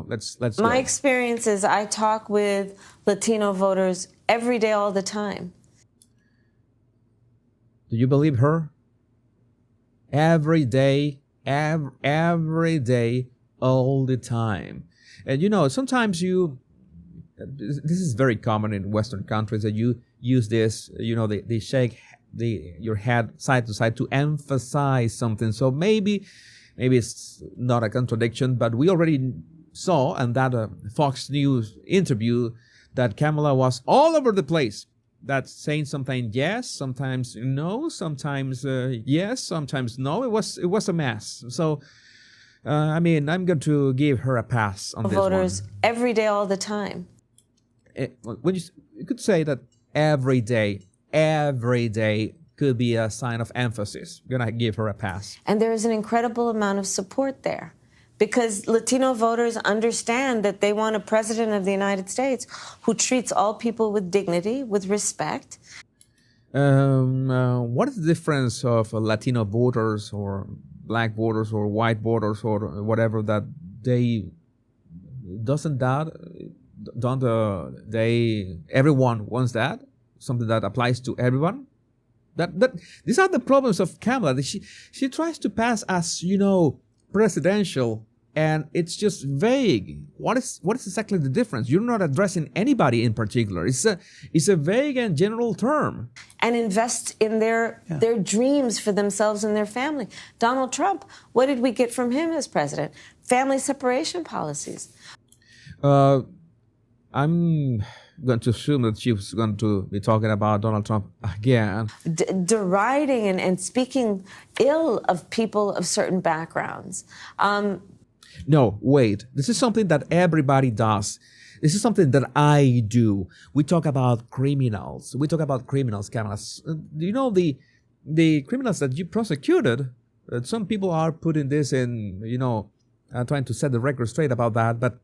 let's My go. experience is I talk with Latino voters every day, all the time. Do you believe her? Every day, every day, all the time. And sometimes this is very common in Western countries that you use this, they shake your head side to side to emphasize something. So maybe it's not a contradiction, but we already saw in that Fox News interview that Kamala was all over the place. That's saying something yes, sometimes no, sometimes yes, sometimes no. It was a mess. So, I'm going to give her a pass on this Voters one. every day, all the time. When you could say that every day could be a sign of emphasis. I'm gonna give her a pass. And there is an incredible amount of support there, because Latino voters understand that they want a president of the United States who treats all people with dignity, with respect. What is the difference of Latino voters or black voters or white voters or whatever that everyone wants that? Something that applies to everyone? These are the problems of Kamala. That she tries to pass as, presidential, and it's just vague. What is exactly the difference? You're not addressing anybody in particular. It's a vague and general term. And invest in their dreams for themselves and their family. Donald Trump, what did we get from him as president? Family separation policies. I'm going to assume that she was going to be talking about Donald Trump again. Deriding and speaking ill of people of certain backgrounds. No, wait. This is something that everybody does. This is something that I do. We talk about criminals. Kamala. The criminals that you prosecuted, some people are putting this in, trying to set the record straight about that, but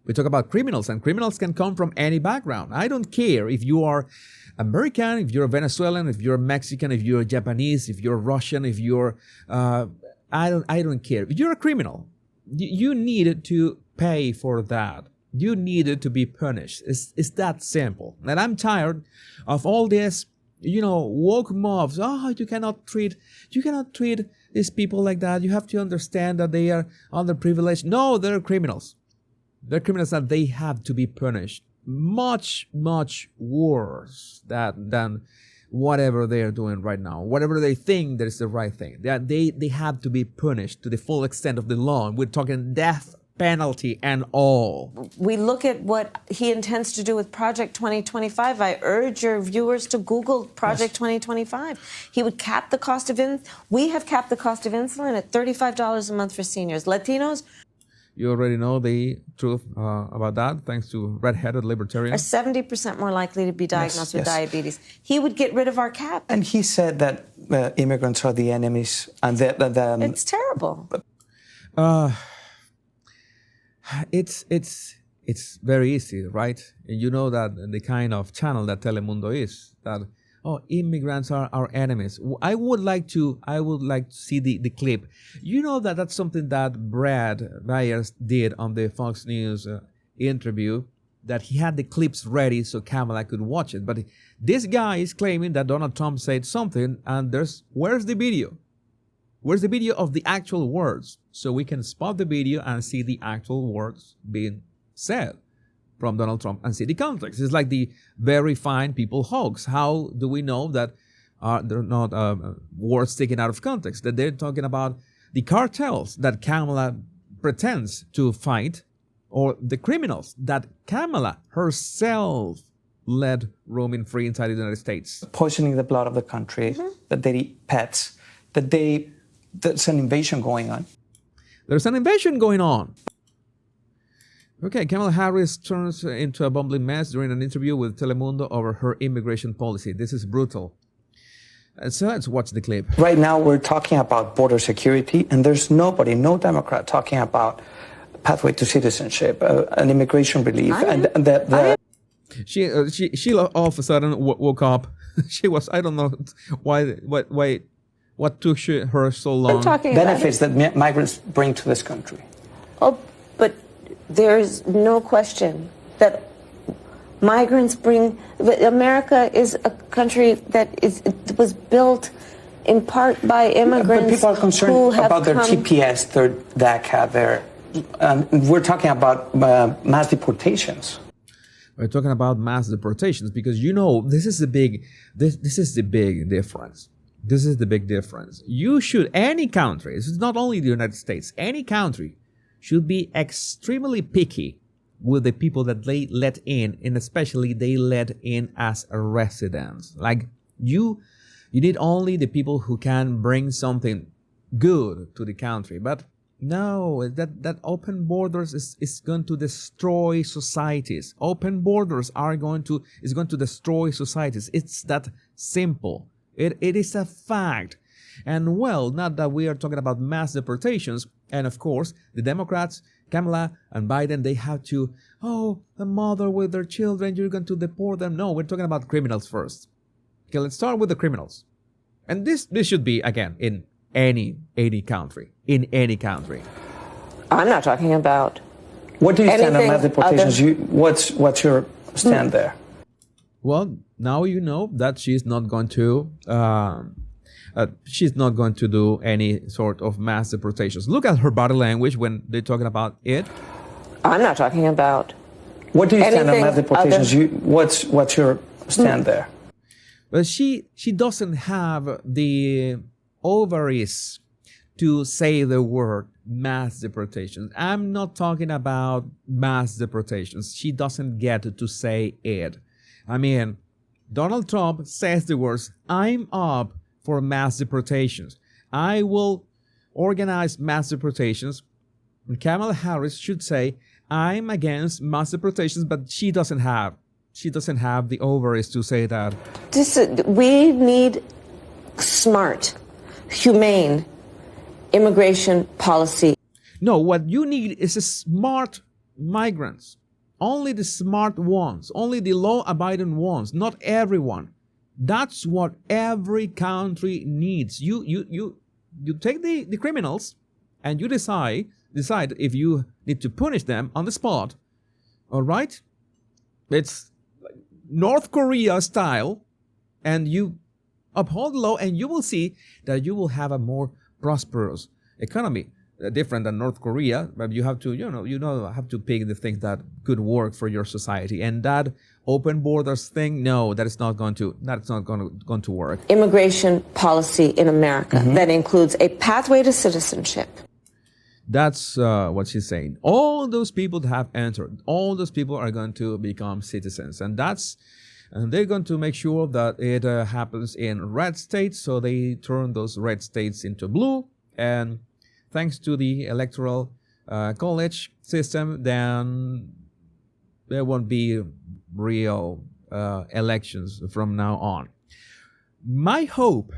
we talk about criminals, and criminals can come from any background. I don't care if you are American, if you're Venezuelan, if you're Mexican, if you're Japanese, if you're Russian, if you're I don't care. If you're a criminal, you need to pay for that. You needed to be punished. It's that simple. And I'm tired of all this, woke mobs. Oh, you cannot treat these people like that. You have to understand that they are underprivileged. No, they're criminals. They're criminals that they have to be punished. Much, much worse than whatever they are doing right now. Whatever they think that is the right thing. They have to be punished to the full extent of the law. We're talking death penalty and all. We look at what he intends to do with Project 2025. I urge your viewers to Google Project 2025. He would cap the cost of we have capped the cost of insulin at $35 a month for seniors. Latinos, you already know the truth about that, thanks to red-headed libertarians. Are 70% more likely to be diagnosed with diabetes. He would get rid of our cap. And he said that immigrants are the enemies, and that it's terrible. It's very easy, right? You know that the kind of channel that Telemundo is, that immigrants are our enemies. I would like to see the clip. You know that's something that Brad Myers did on the Fox News interview, that he had the clips ready so Kamala could watch it. But this guy is claiming that Donald Trump said something, and where's the video? Where's the video of the actual words? So we can spot the video and see the actual words being said from Donald Trump and see the context. It's like the very fine people hoax. How do we know that they're not words taken out of context? That they're talking about the cartels that Kamala pretends to fight, or the criminals that Kamala herself led roaming free inside the United States. Poisoning the blood of the country, that they eat pets, there's an invasion going on. There's an invasion going on. Okay, Kamala Harris turns into a bumbling mess during an interview with Telemundo over her immigration policy. This is brutal. So let's watch the clip. Right now we're talking about border security, and there's no Democrat talking about pathway to citizenship, an immigration relief, She all of a sudden woke up. She was, I don't know what took her so long. Benefits that migrants bring to this country. Oh, but There's no question that migrants bring. America is a country that was built in part by immigrants. But people are concerned who have about their come, TPS, their DACA, we're talking about mass deportations. We're talking about mass deportations because this is the big difference. This is the big difference. Any country, this is not only the United States, any country should be extremely picky with the people that they let in, and especially they let in as residents. Like you need only the people who can bring something good to the country. But no, that open borders is going to destroy societies. Open borders is going to destroy societies. It's that simple. It is a fact. And well, not that we are talking about mass deportations. And of course, the Democrats, Kamala and Biden, they have to, a mother with their children, you're going to deport them. No, we're talking about criminals first. Okay, let's start with the criminals. And this should be, again, in any country. In any country. I'm not talking about. What do you stand on mass deportations? What's your stand there? Well, now you know that she's not going to do any sort of mass deportations. Look at her body language when they're talking about it. I'm not talking about. What do you stand on mass deportations? What's your stand there? But she doesn't have the ovaries to say the word mass deportations. I'm not talking about mass deportations. She doesn't get to say it. I mean, Donald Trump says the words, I'm up for mass deportations. I will organize mass deportations. And Kamala Harris should say, I'm against mass deportations, but she doesn't have the ovaries to say that. We need smart, humane immigration policy. No, what you need is a smart migrants. Only the smart ones, only the law-abiding ones, not everyone. That's what every country needs. You take the criminals and you decide if you need to punish them on the spot. All right? It's North Korea style, and you uphold the law, and you will see that you will have a more prosperous economy. Different than North Korea, but you have to, have to pick the things that could work for your society. And that open borders thing, no, that's not going to work. Immigration policy in America that includes a pathway to citizenship. That's what she's saying. All those people that have entered, all those people are going to become citizens, and they're going to make sure that it happens in red states. So they turn those red states into blue, and thanks to the electoral college system, then there won't be real elections from now on. My hope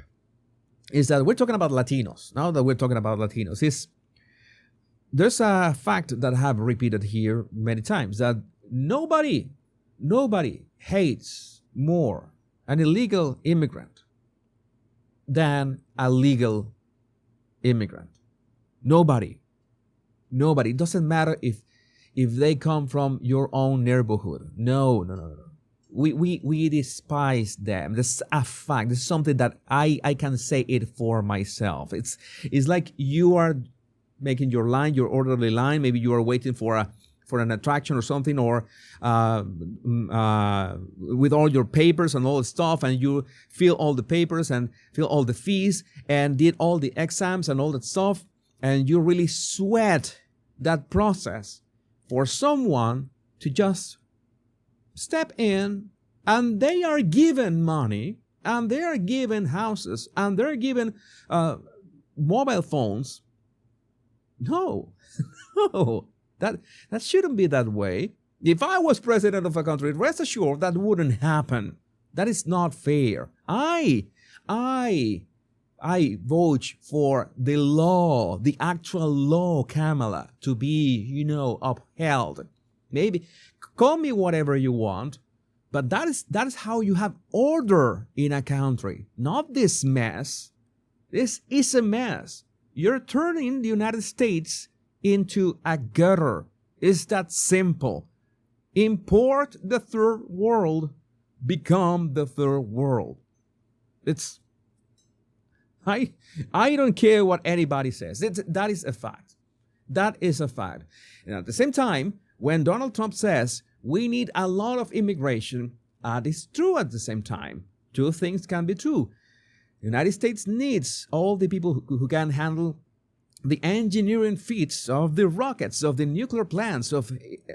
is that we're talking about Latinos. Now that we're talking about Latinos, there's a fact that I have repeated here many times, that nobody hates more an illegal immigrant than a legal immigrant. Nobody. It doesn't matter if they come from your own neighborhood. No. We despise them. This is a fact. This is something that I can say it for myself. It's like you are making your orderly line. Maybe you are waiting for an attraction or something, or with all your papers and all the stuff, and you fill all the papers and fill all the fees and did all the exams and all that stuff. And you really sweat that process for someone to just step in, and they are given money, and they are given houses, and they're given mobile phones. No, that shouldn't be that way. If I was president of a country, rest assured that wouldn't happen. That is not fair. I vote for the law, the actual law, Kamala, to be, upheld. Maybe call me whatever you want, but that is how you have order in a country, not this mess. This is a mess. You're turning the United States into a gutter. It's that simple. Import the third world, become the third world. It's I don't care what anybody says. That is a fact. That is a fact. And at the same time, when Donald Trump says we need a lot of immigration, that is true at the same time. Two things can be true. The United States needs all the people who can handle the engineering feats of the rockets, of the nuclear plants, of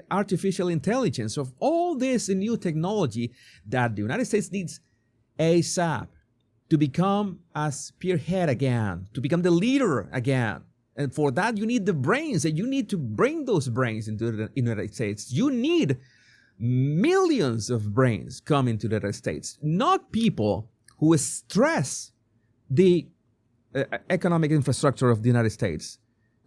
artificial intelligence, of all this new technology that the United States needs ASAP to become a spearhead again, to become the leader again. And for that, you need the brains, and you need to bring those brains into the United States. You need millions of brains coming to the United States, not people who stress the economic infrastructure of the United States.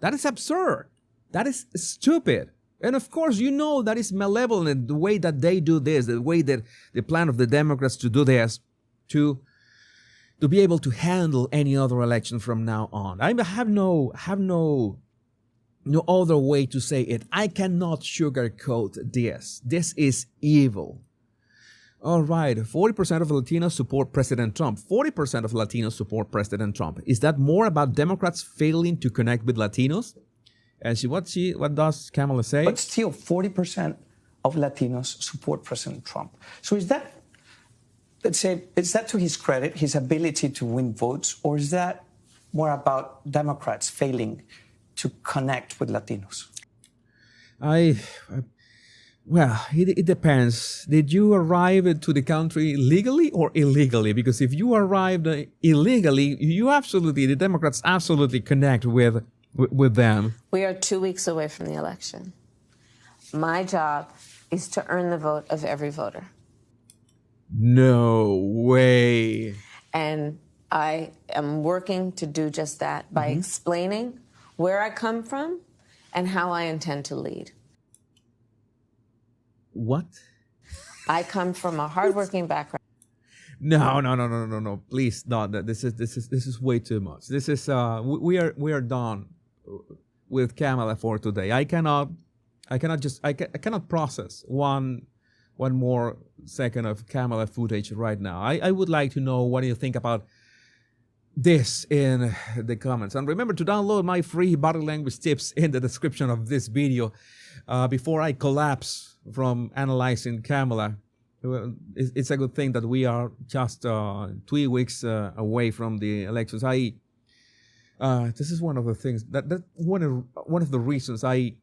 That is absurd. That is stupid. And of course, you know that is malevolent, the way that they do this, the way that the plan of the Democrats to do this, to be able to handle any other election from now on. I have no other way to say it. I cannot sugarcoat this. This is evil. All right, 40% of Latinos support President Trump. 40% of Latinos support President Trump. Is that more about Democrats failing to connect with Latinos? And what does Kamala say? But still, 40% of Latinos support President Trump. So is that, let's say, is that to his credit, his ability to win votes, or is that more about Democrats failing to connect with Latinos? Well, it depends. Did you arrive to the country legally or illegally? Because if you arrived illegally, the Democrats absolutely connect with them. We are 2 weeks away from the election. My job is to earn the vote of every voter. No way. And I am working to do just that by explaining where I come from and how I intend to lead. What? I come from a hardworking background. No. Please, no. This is way too much. This is we are done with Kamala for today. I cannot process one more second of Kamala footage right now. I would like to know what you think about this in the comments. And remember to download my free body language tips in the description of this video before I collapse from analyzing Kamala. It's a good thing that we are just 3 weeks away from the elections. This is one of the things that one of the reasons I